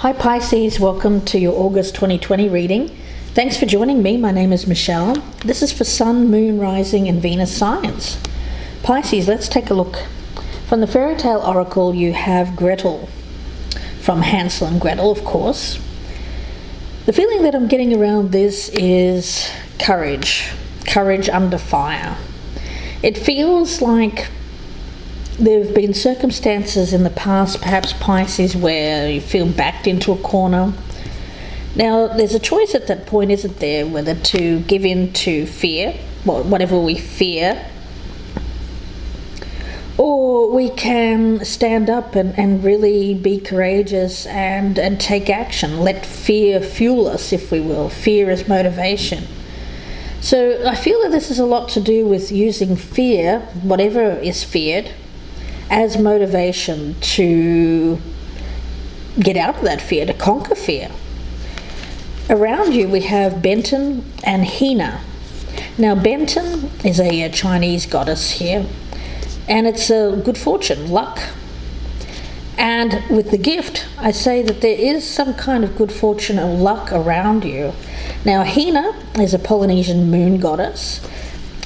Hi Pisces, welcome to your August 2020 reading. Thanks for joining me. My name is Michelle. This is for Sun, Moon, Rising and Venus signs. Pisces, let's take a look. From the Faerytale Oracle you have Gretel, from Hansel and Gretel of course. The feeling that I'm getting around this is courage. Courage under fire. It feels like there have been circumstances in the past, perhaps Pisces, where you feel backed into a corner. Now, there's a choice at that point, isn't there, whether to give in to fear, whatever we fear, or we can stand up and really be courageous and take action. Let fear fuel us, if we will. Fear as motivation. So I feel that this is a lot to do with using fear, whatever is feared, as motivation to get out of that fear, to conquer fear. Around you we have Benton and Hina. Now Benton is a Chinese goddess here, and it's a good fortune, luck. And with the gift, I say that there is some kind of good fortune or luck around you. Now Hina is a Polynesian moon goddess.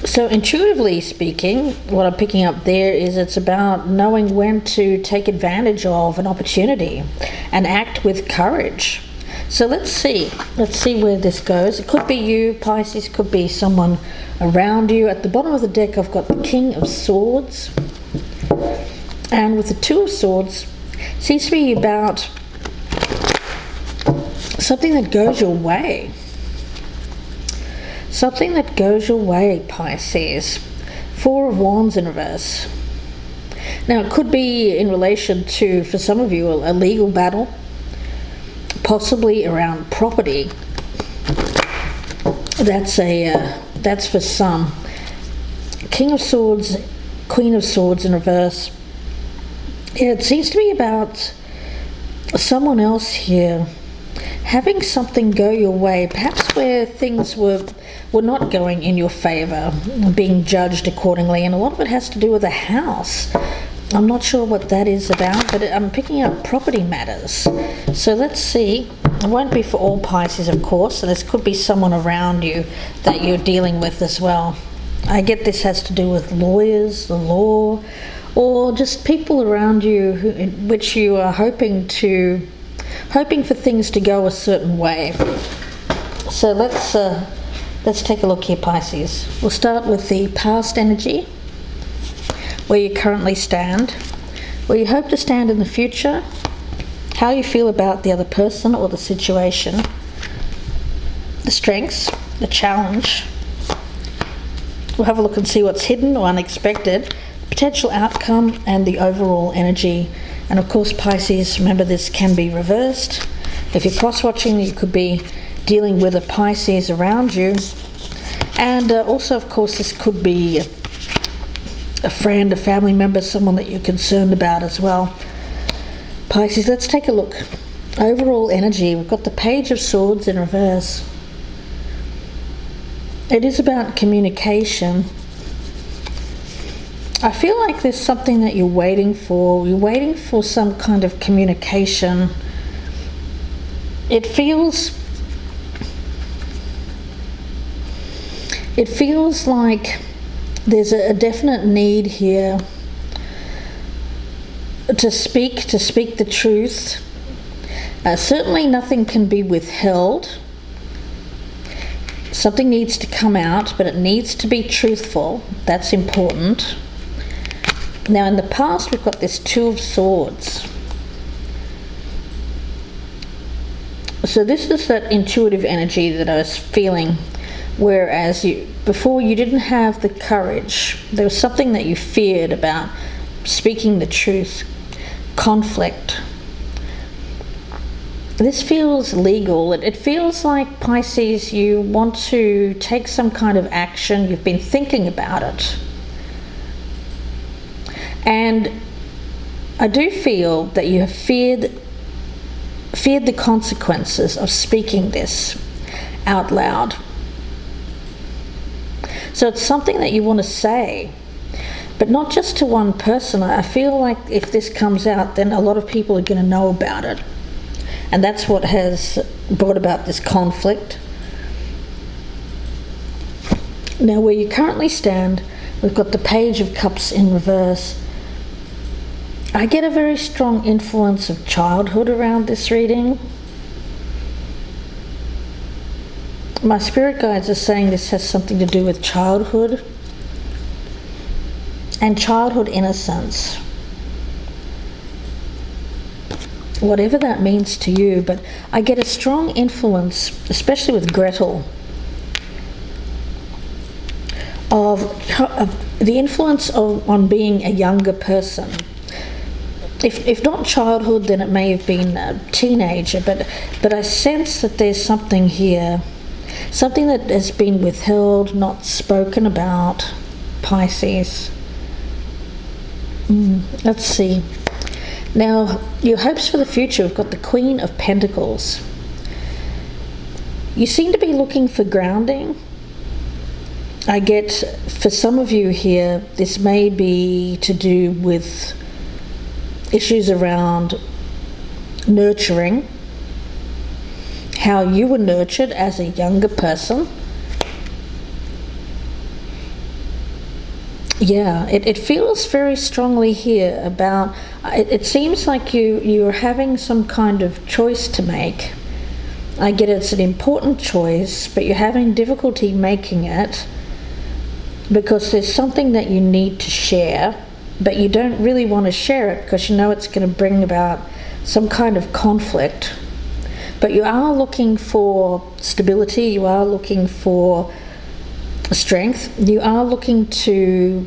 So intuitively speaking, what I'm picking up there is it's about knowing when to take advantage of an opportunity and act with courage. So let's see where this goes. It could be you, Pisces, could be someone around you. At the bottom of the deck I've got the King of Swords, and with the Two of Swords, seems to be about something that goes your way. Something that goes your way, Pisces. Four of Wands in reverse. Now it could be in relation to, for some of you, a legal battle, possibly around property. That's for some. King of Swords, Queen of Swords in reverse. Yeah, it seems to be about someone else here having something go your way, perhaps where things were not going in your favor, being judged accordingly, and a lot of it has to do with a house. I'm not sure what that is about, but I'm picking up property matters. So let's see. It won't be for all Pisces, of course, so this could be someone around you that you're dealing with as well. I get this has to do with lawyers, the law, or just people around you in which you are hoping for things to go a certain way. So let's take a look here, Pisces. We'll start with the past energy, where you currently stand, where you hope to stand in the future, how you feel about the other person or the situation, the strengths, the challenge. We'll have a look and see what's hidden or unexpected, potential outcome, and the overall energy. And of course, Pisces, remember this can be reversed. If you're cross-watching, you could be dealing with a Pisces around you. And also, of course, this could be a friend, a family member, someone that you're concerned about as well. Pisces, let's take a look. Overall energy, we've got the Page of Swords in reverse. It is about communication. I feel like there's something that you're waiting for. You're waiting for some kind of communication. It feels like there's a definite need here to speak the truth. Certainly nothing can be withheld. Something needs to come out, but it needs to be truthful. That's important. Now in the past we've got this Two of Swords. So this is that intuitive energy that I was feeling, whereas before you didn't have the courage. There was something that you feared about speaking the truth. Conflict. This feels legal. It feels like, Pisces, you want to take some kind of action. You've been thinking about it. And I do feel that you have feared the consequences of speaking this out loud. So it's something that you want to say, but not just to one person. I feel like if this comes out, then a lot of people are going to know about it. And that's what has brought about this conflict. Now, where you currently stand, we've got the Page of Cups in reverse. I get a very strong influence of childhood around this reading. My spirit guides are saying this has something to do with childhood and childhood innocence. Whatever that means to you, but I get a strong influence, especially with Gretel, of the influence on being a younger person. If not childhood, then it may have been a teenager, but I sense that there's something here, something that has been withheld, not spoken about, Pisces. Let's see. Now, your hopes for the future, we've got the Queen of Pentacles. You seem to be looking for grounding. I get, for some of you here, this may be to do with issues around nurturing, how you were nurtured as a younger person. Yeah, it feels very strongly here about, it seems like you're having some kind of choice to make. I get it's an important choice, but you're having difficulty making it because there's something that you need to share, but you don't really want to share it because you know it's going to bring about some kind of conflict. But you are looking for stability, you are looking for strength, you are looking to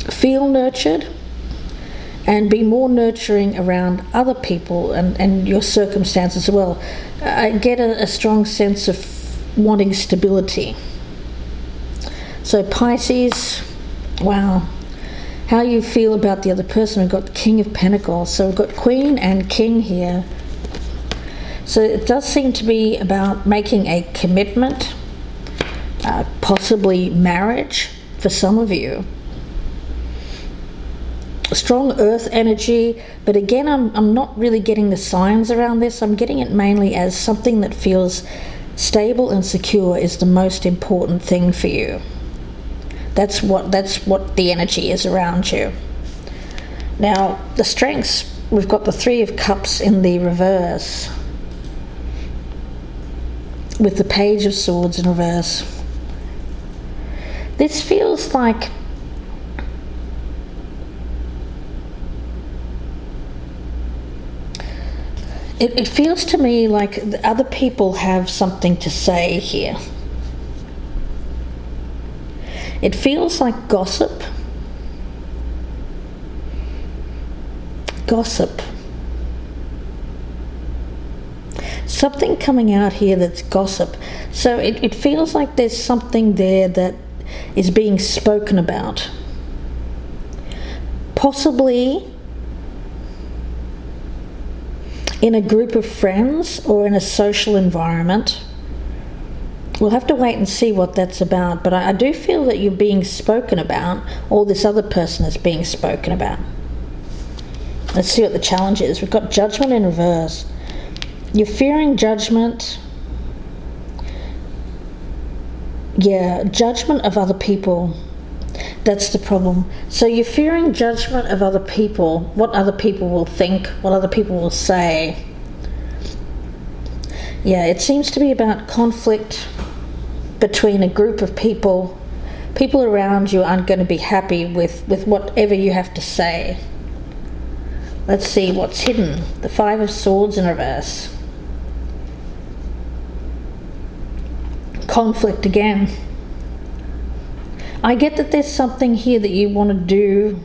feel nurtured and be more nurturing around other people and your circumstances as well. I get a strong sense of wanting stability. So Pisces, wow, how you feel about the other person. We've got the King of Pentacles, so we've got Queen and King here. So it does seem to be about making a commitment, possibly marriage for some of you. Strong earth energy, but again I'm not really getting the signs around this. I'm getting it mainly as something that feels stable and secure is the most important thing for you. That's what the energy is around you. Now the strengths, we've got the Three of Cups in the reverse with the Page of Swords in reverse. This feels like it feels to me like the other people have something to say here. It feels like gossip. Gossip. Something coming out here that's gossip. So it feels like there's something there that is being spoken about. Possibly in a group of friends or in a social environment. We'll have to wait and see what that's about, but I do feel that you're being spoken about, or this other person is being spoken about. Let's see what the challenge is. We've got Judgment in reverse. You're fearing judgment. Yeah, judgment of other people. That's the problem. So you're fearing judgment of other people, what other people will think, what other people will say. Yeah, it seems to be about conflict between a group of people. People around you aren't going to be happy with whatever you have to say. Let's see what's hidden. The Five of Swords in reverse. Conflict again. I get that there's something here that you want to do,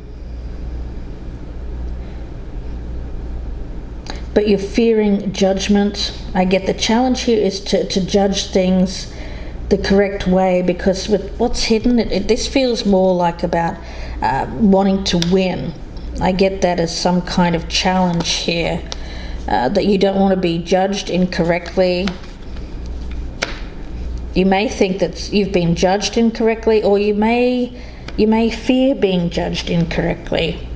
but you're fearing judgment. I get the challenge here is to judge things the correct way, because with what's hidden, this feels more like about wanting to win. I get that as some kind of challenge here, that you don't want to be judged incorrectly. You may think that you've been judged incorrectly, or you may fear being judged incorrectly.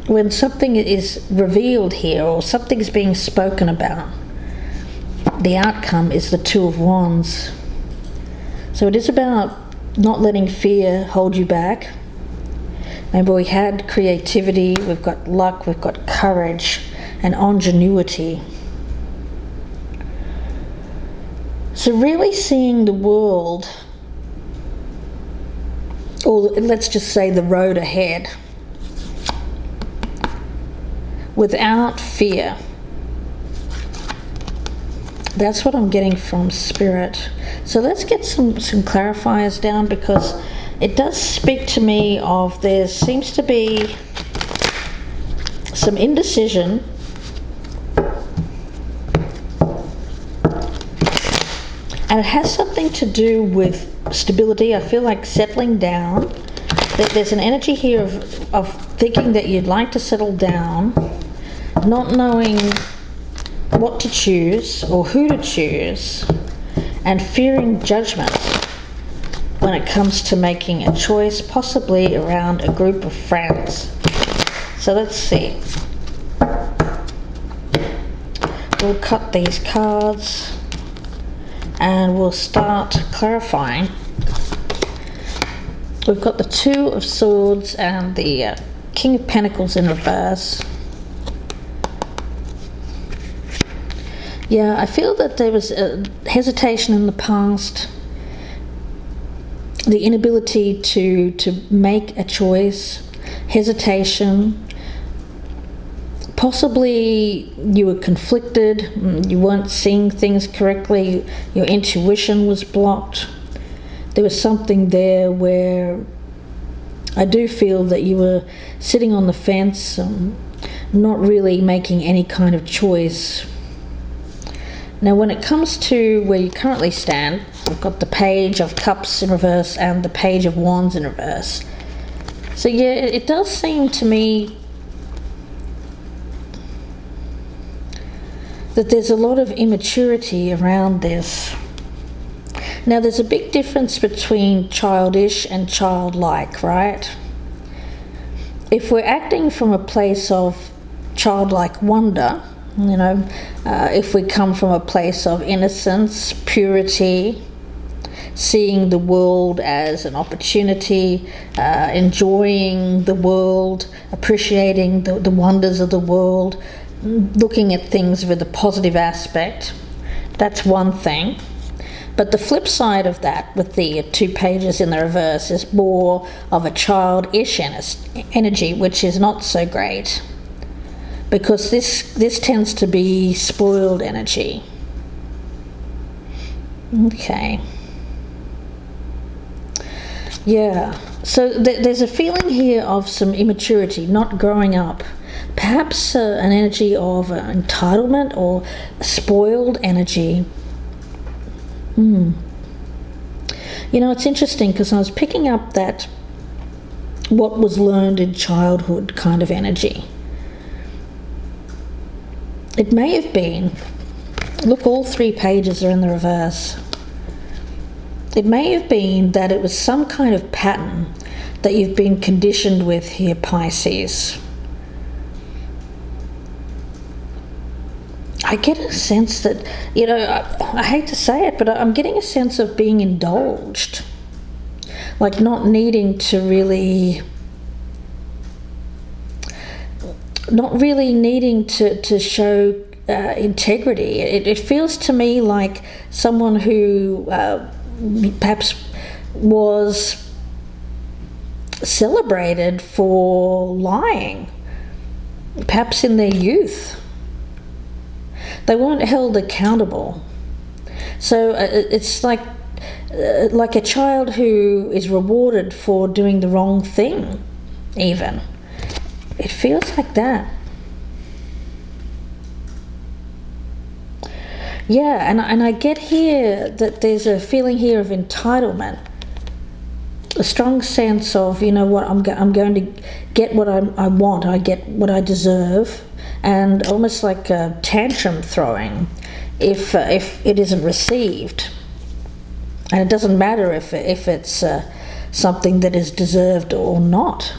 when something is revealed here or something's being spoken about, the outcome is the Two of Wands. So it is about not letting fear hold you back. Remember, we had creativity, we've got luck, we've got courage and ingenuity. So really seeing the world, or let's just say the road ahead, without fear. That's what I'm getting from Spirit. So let's get some clarifiers down, because it does speak to me of there seems to be some indecision, and it has something to do with stability. I feel like settling down. There's an energy here of thinking that you'd like to settle down, not knowing what to choose or who to choose, and fearing judgment when it comes to making a choice, possibly around a group of friends. So let's see. We'll cut these cards and we'll start clarifying. We've got the Two of Swords and the King of Pentacles in reverse. Yeah, I feel that there was a hesitation in the past, the inability to make a choice, hesitation. Possibly you were conflicted, you weren't seeing things correctly, your intuition was blocked. There was something there where I do feel that you were sitting on the fence, not really making any kind of choice. Now when it comes to where you currently stand, we've got the Page of Cups in reverse and the Page of Wands in reverse. So yeah, it does seem to me that there's a lot of immaturity around this. Now there's a big difference between childish and childlike, right? If we're acting from a place of childlike wonder, if we come from a place of innocence, purity, seeing the world as an opportunity, enjoying the world, appreciating the wonders of the world, looking at things with a positive aspect, that's one thing. But the flip side of that, with the two pages in the reverse, is more of a childish energy, which is not so great, because this tends to be spoiled energy. Okay. Yeah, so there's a feeling here of some immaturity, not growing up. Perhaps an energy of entitlement or spoiled energy. It's interesting, because I was picking up that what was learned in childhood kind of energy. It may have been, look, all three pages are in the reverse. It may have been that it was some kind of pattern that you've been conditioned with here, Pisces. I get a sense that, I hate to say it, but I'm getting a sense of being indulged. Like not needing to really, to show integrity. It feels to me like someone who perhaps was celebrated for lying, perhaps in their youth. They weren't held accountable. So it's like a child who is rewarded for doing the wrong thing, even. It feels like that. Yeah, and I get here that there's a feeling here of entitlement. A strong sense of, I'm going to get what I want, I get what I deserve. And almost like a tantrum throwing if it isn't received, and it doesn't matter if it's something that is deserved or not.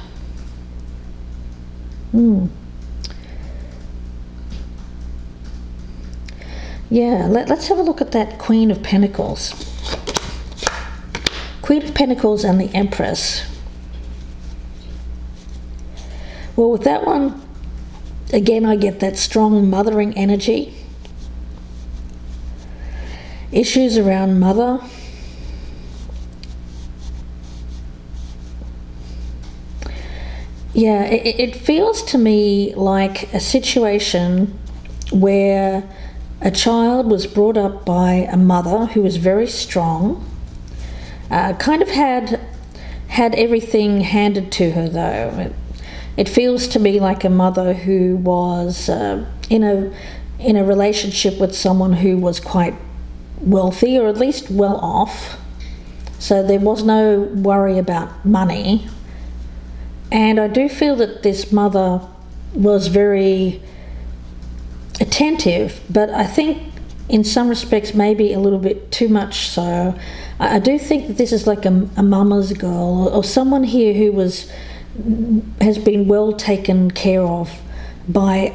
Yeah, let's have a look at that Queen of Pentacles. Queen of Pentacles and the Empress. Well, with that one, again, I get that strong mothering energy. Issues around mother. Yeah, it feels to me like a situation where a child was brought up by a mother who was very strong, kind of had everything handed to her, though. It feels to me like a mother who was in a relationship with someone who was quite wealthy, or at least well off. So there was no worry about money. And I do feel that this mother was very attentive, but I think in some respects maybe a little bit too much so. I do think that this is like a mama's girl, or someone here who has been well taken care of by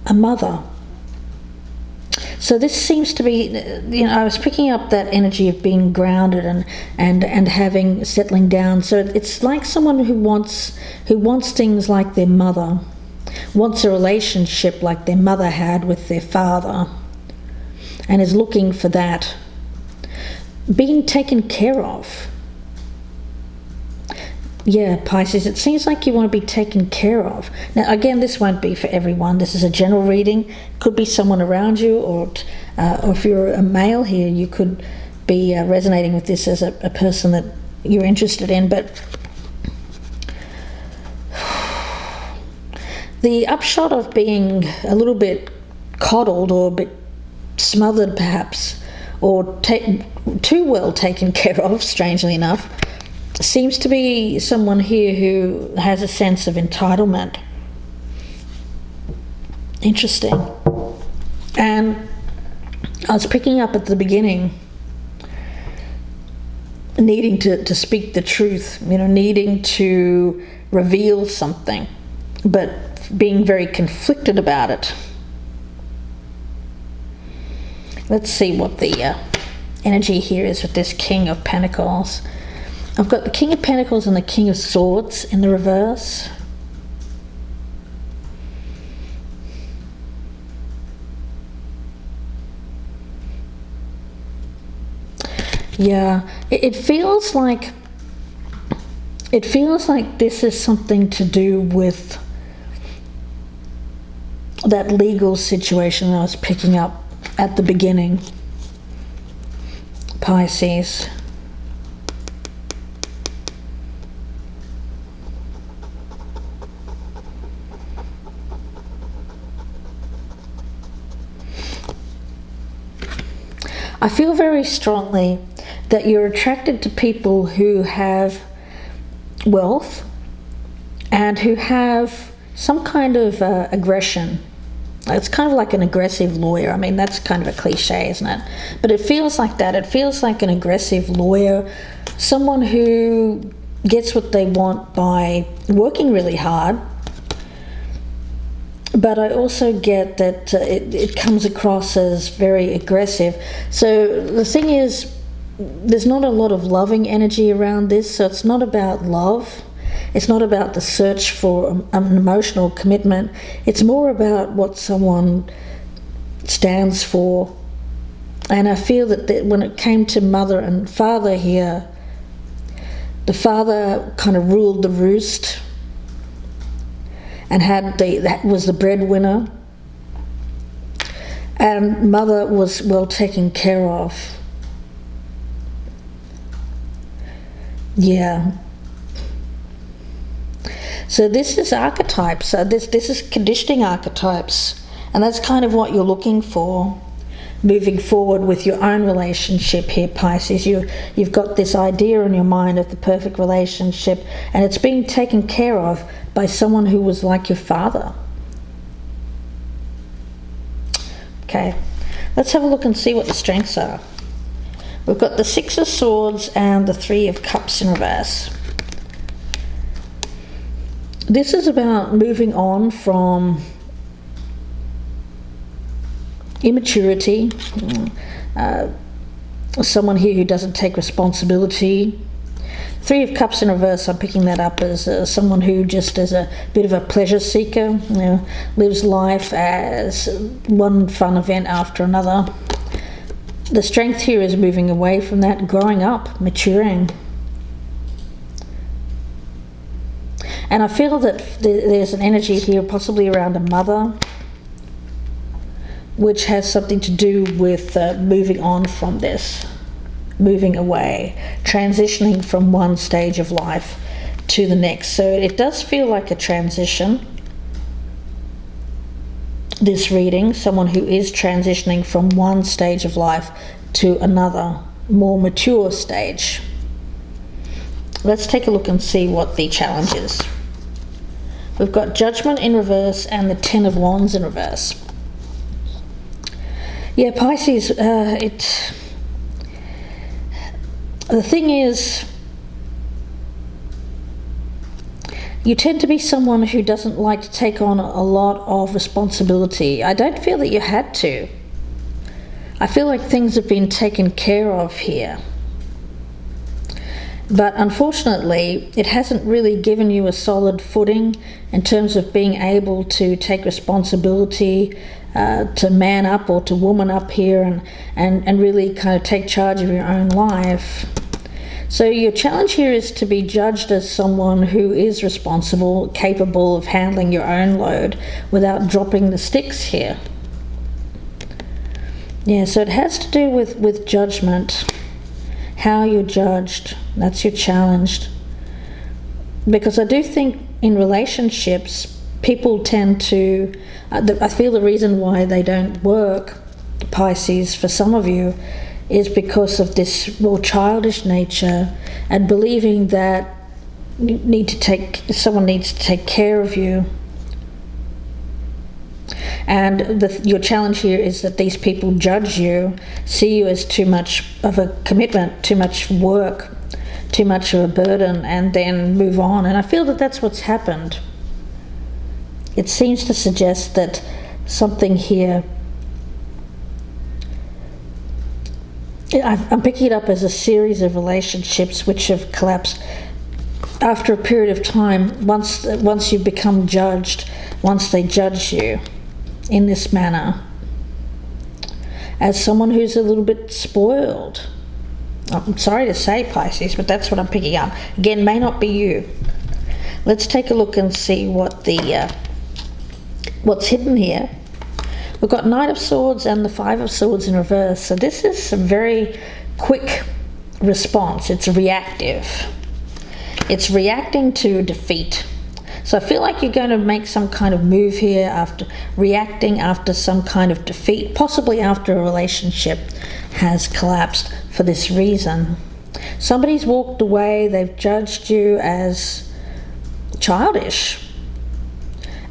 a mother. So this seems to be, I was picking up that energy of being grounded and having settling down. So it's like someone who wants things like their mother, wants a relationship like their mother had with their father, and is looking for that. Being taken care of. Yeah, Pisces, it seems like you want to be taken care of. Now, again, this won't be for everyone. This is a general reading. Could be someone around you, or if you're a male here, you could be resonating with this as a person that you're interested in. But the upshot of being a little bit coddled or a bit smothered, perhaps, or too well taken care of, strangely enough, seems to be someone here who has a sense of entitlement. Interesting. And I was picking up at the beginning, needing to speak the truth, needing to reveal something, but being very conflicted about it. Let's see what the energy here is with this King of Pentacles. I've got the King of Pentacles and the King of Swords in the reverse. Yeah, it feels like this is something to do with that legal situation that I was picking up at the beginning, Pisces. I feel very strongly that you're attracted to people who have wealth and who have some kind of aggression. It's kind of like an aggressive lawyer. I mean, that's kind of a cliche, isn't it? But it feels like that. It feels like an aggressive lawyer, someone who gets what they want by working really hard. But I also get that it comes across as very aggressive. So the thing is, there's not a lot of loving energy around this, so it's not about love. It's not about the search for an emotional commitment. It's more about what someone stands for. And I feel that when it came to mother and father here, the father kind of ruled the roost and that was the breadwinner, and mother was well taken care of. Yeah. So this is archetypes. This is conditioning archetypes, and that's kind of what you're looking for moving forward with your own relationship here, Pisces. You've got this idea in your mind of the perfect relationship, and it's being taken care of by someone who was like your father. Okay, let's have a look and see what the strengths are. We've got the Six of Swords and the Three of Cups in reverse. This is about moving on from immaturity, someone here who doesn't take responsibility. Three of Cups in reverse, I'm picking that up as someone who just is a bit of a pleasure seeker, lives life as one fun event after another. The Strength here is moving away from that, growing up, maturing. And I feel that there's an energy here possibly around a mother, which has something to do with moving on from this, moving away, transitioning from one stage of life to the next. So it does feel like a transition, this reading, someone who is transitioning from one stage of life to another, more mature stage. Let's take a look and see what the challenge is. We've got Judgment in reverse and the Ten of Wands in reverse. Yeah, Pisces, the thing is, you tend to be someone who doesn't like to take on a lot of responsibility. I don't feel that you had to. I feel like things have been taken care of here. But unfortunately, it hasn't really given you a solid footing in terms of being able to take responsibility, to man up or to woman up here and really kind of take charge of your own life. So your challenge here is to be judged as someone who is responsible, capable of handling your own load without dropping the sticks here. Yeah, so it has to do with judgment, how you're judged. That's your challenge. Because I do think in relationships, people tend to, I feel the reason why they don't work, Pisces, for some of you, is because of this more childish nature and believing that someone needs to take care of you. And your challenge here is that these people judge you, see you as too much of a commitment, too much work, too much of a burden, and then move on. And I feel that that's what's happened. It seems to suggest that something here, I'm picking it up as a series of relationships which have collapsed after a period of time. Once you become judged, once they judge you in this manner, as someone who's a little bit spoiled. I'm sorry to say, Pisces, but that's what I'm picking up. Again, may not be you. Let's take a look and see what what's hidden here. We've got Knight of Swords and the Five of Swords in reverse. So this is a very quick response. It's reactive. It's reacting to defeat. So I feel like you're going to make some kind of move here after reacting after some kind of defeat, possibly after a relationship has collapsed for this reason. Somebody's walked away, they've judged you as childish.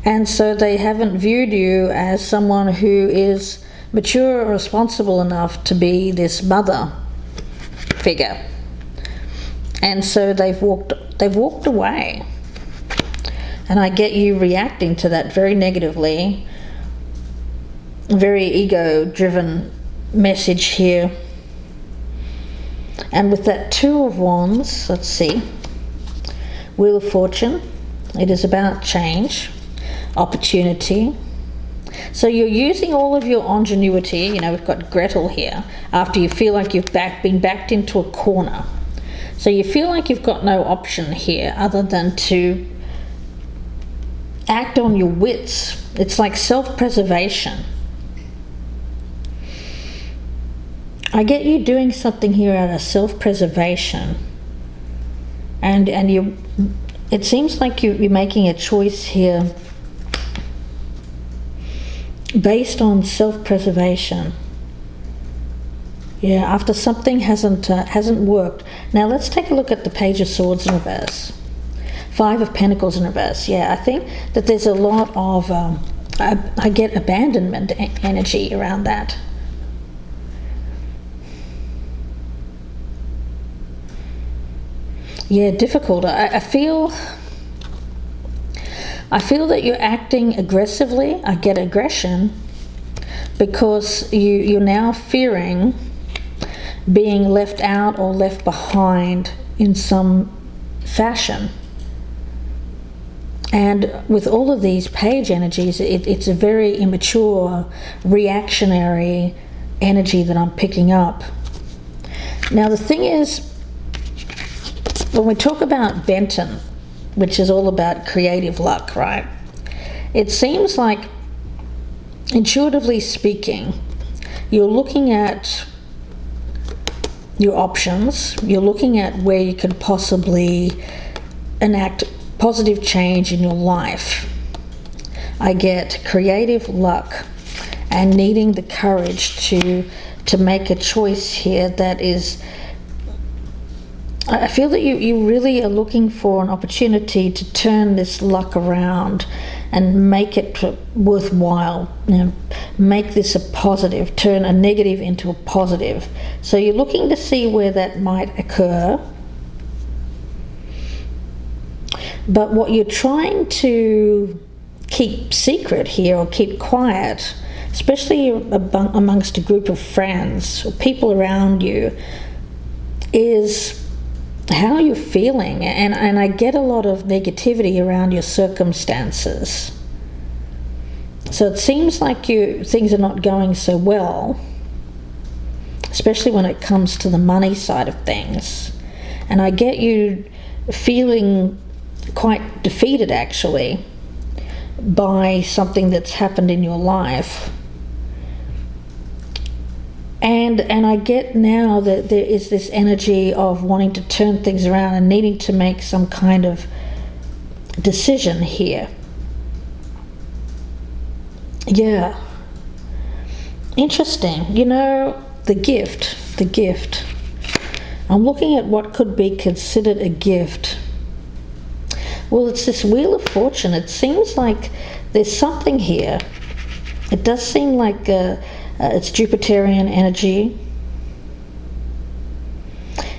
And so they haven't viewed you as someone who is mature or responsible enough to be this mother figure. And so they've walked away. And I get you reacting to that very negatively, very ego-driven message here. And with that Two of Wands, let's see, Wheel of Fortune, it is about change, opportunity. So you're using all of your ingenuity. We've got Gretel here, after you feel like you've been backed into a corner. So you feel like you've got no option here other than to act on your wits. It's like self-preservation. I get you doing something here out of self-preservation, and it seems like you're making a choice here based on self-preservation. Yeah, after something hasn't worked. Now let's take a look at the Page of Swords in reverse. Five of Pentacles in reverse. Yeah, I think that there's a lot of, I get abandonment energy around that. Yeah, difficult. I feel I feel that you're acting aggressively. I get aggression because you're now fearing being left out or left behind in some fashion. And with all of these page energies, it's a very immature, reactionary energy that I'm picking up. Now the thing is, when we talk about Benton, which is all about creative luck, right? It seems like, intuitively speaking, you're looking at your options, you're looking at where you could possibly enact positive change in your life. I get creative luck and needing the courage to make a choice here that is, I feel that you really are looking for an opportunity to turn this luck around and make it worthwhile, make this a positive, turn a negative into a positive. So you're looking to see where that might occur. But what you're trying to keep secret here, or keep quiet, especially amongst a group of friends or people around you, is how you're feeling. And I get a lot of negativity around your circumstances. So it seems like things are not going so well, especially when it comes to the money side of things. And I get you feeling quite defeated, actually, by something that's happened in your life. And I get now that there is this energy of wanting to turn things around and needing to make some kind of decision here. Yeah. Interesting. The gift. I'm looking at what could be considered a gift. Well, it's this Wheel of Fortune. It seems like there's something here. It does seem like it's Jupiterian energy.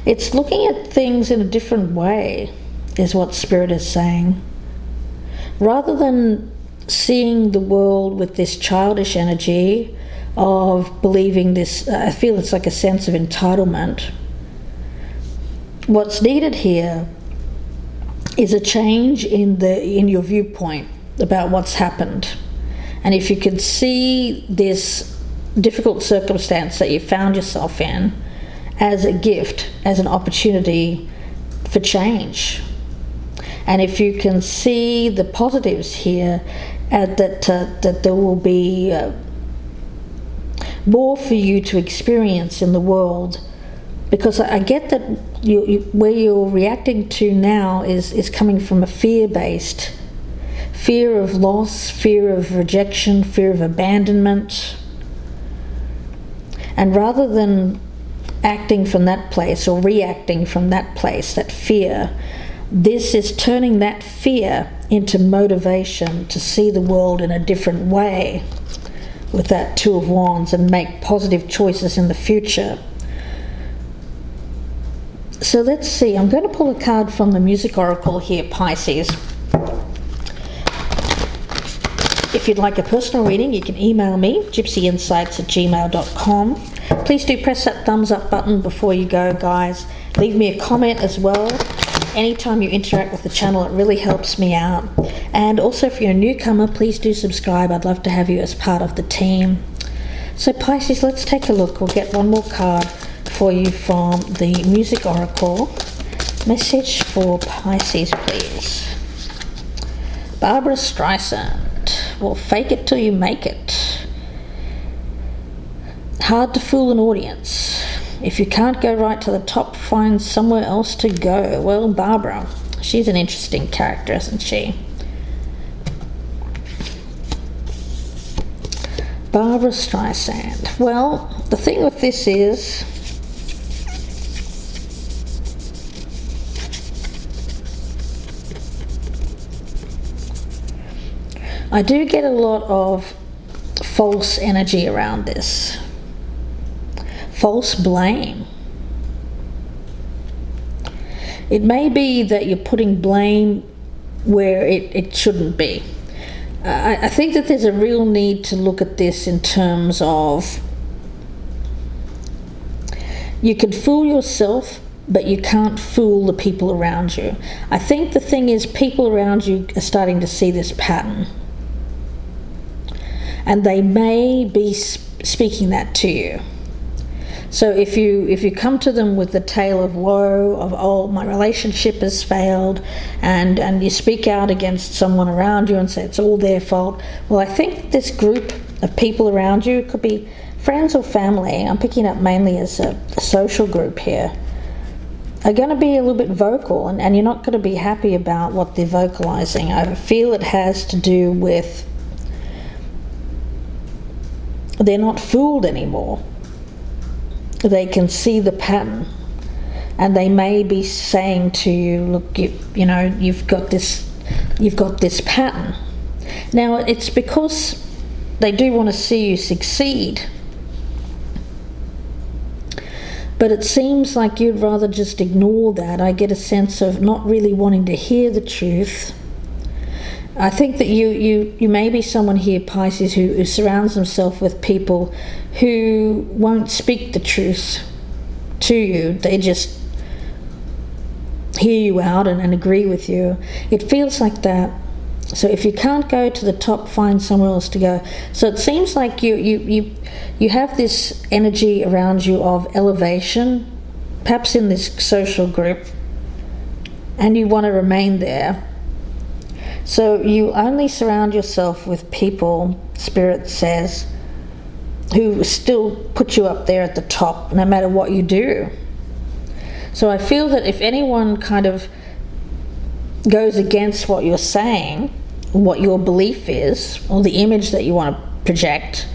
It's looking at things in a different way, is what Spirit is saying. Rather than seeing the world with this childish energy of believing this, I feel it's like a sense of entitlement. What's needed here is a change in your viewpoint about what's happened. And if you could see this difficult circumstance that you found yourself in as a gift, as an opportunity for change, and if you can see the positives here, that there will be more for you to experience in the world. Because I get that where you're reacting to now is coming from a fear-based, fear of loss, fear of rejection, fear of abandonment. And rather than acting from that place or reacting from that place, that fear, this is turning that fear into motivation to see the world in a different way with that Two of Wands and make positive choices in the future. So let's see, I'm going to pull a card from the Music Oracle here, Pisces. If you'd like a personal reading, you can email me, gypsyinsights@gmail.com. Please do press that thumbs up button before you go, guys. Leave me a comment as well. Anytime you interact with the channel, it really helps me out. And also, if you're a newcomer, please do subscribe. I'd love to have you as part of the team. So Pisces, let's take a look. We'll get one more card for you from the Music Oracle. Message for Pisces, please. Barbara Streisand. Well, fake it till you make it. Hard to fool an audience. If you can't go right to the top, find somewhere else to go. Well, Barbara, she's an interesting character, isn't she? Barbara Streisand. Well, the thing with this is, I do get a lot of false energy around this. False blame. It may be that you're putting blame where it shouldn't be. I think that there's a real need to look at this in terms of you can fool yourself, but you can't fool the people around you. I think the thing is, people around you are starting to see this pattern, and they may be speaking that to you. So if you come to them with the tale of woe, of, oh, my relationship has failed, and you speak out against someone around you and say it's all their fault, well, I think this group of people around you, it could be friends or family, I'm picking up mainly as a social group here, are going to be a little bit vocal, and you're not going to be happy about what they're vocalizing. I feel it has to do with they're not fooled anymore. They can see the pattern, and they may be saying to you, look, you've got this pattern. Now, it's because they do want to see you succeed, but it seems like you'd rather just ignore that. I get a sense of not really wanting to hear the truth. I think that you may be someone here, Pisces, who surrounds himself with people who won't speak the truth to you. They just hear you out and agree with you. It feels like that. So if you can't go to the top, find somewhere else to go. So it seems like you have this energy around you of elevation, perhaps in this social group, and you want to remain there. So you only surround yourself with people, Spirit says, who still put you up there at the top, no matter what you do. So I feel that if anyone kind of goes against what you're saying, what your belief is, or the image that you want to project,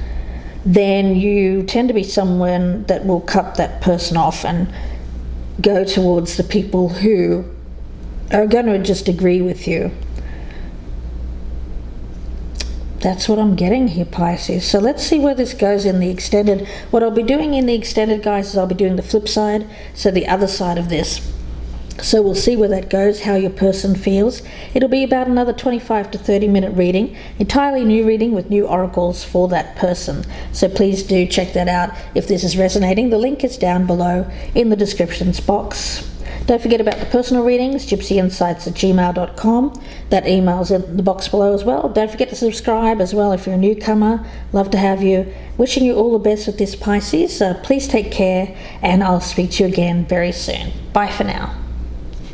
then you tend to be someone that will cut that person off and go towards the people who are going to just agree with you. That's what I'm getting here, Pisces. So let's see where this goes in the extended. What I'll be doing in the extended, guys, is I'll be doing the flip side, so the other side of this. So we'll see where that goes, how your person feels. It'll be about another 25 to 30 minute reading, entirely new reading with new oracles for that person. So please do check that out if this is resonating. The link is down below in the descriptions box. Don't forget about the personal readings, gypsyinsights@gmail.com. That email's in the box below as well. Don't forget to subscribe as well if you're a newcomer. Love to have you. Wishing you all the best with this, Pisces. Please take care, and I'll speak to you again very soon. Bye for now.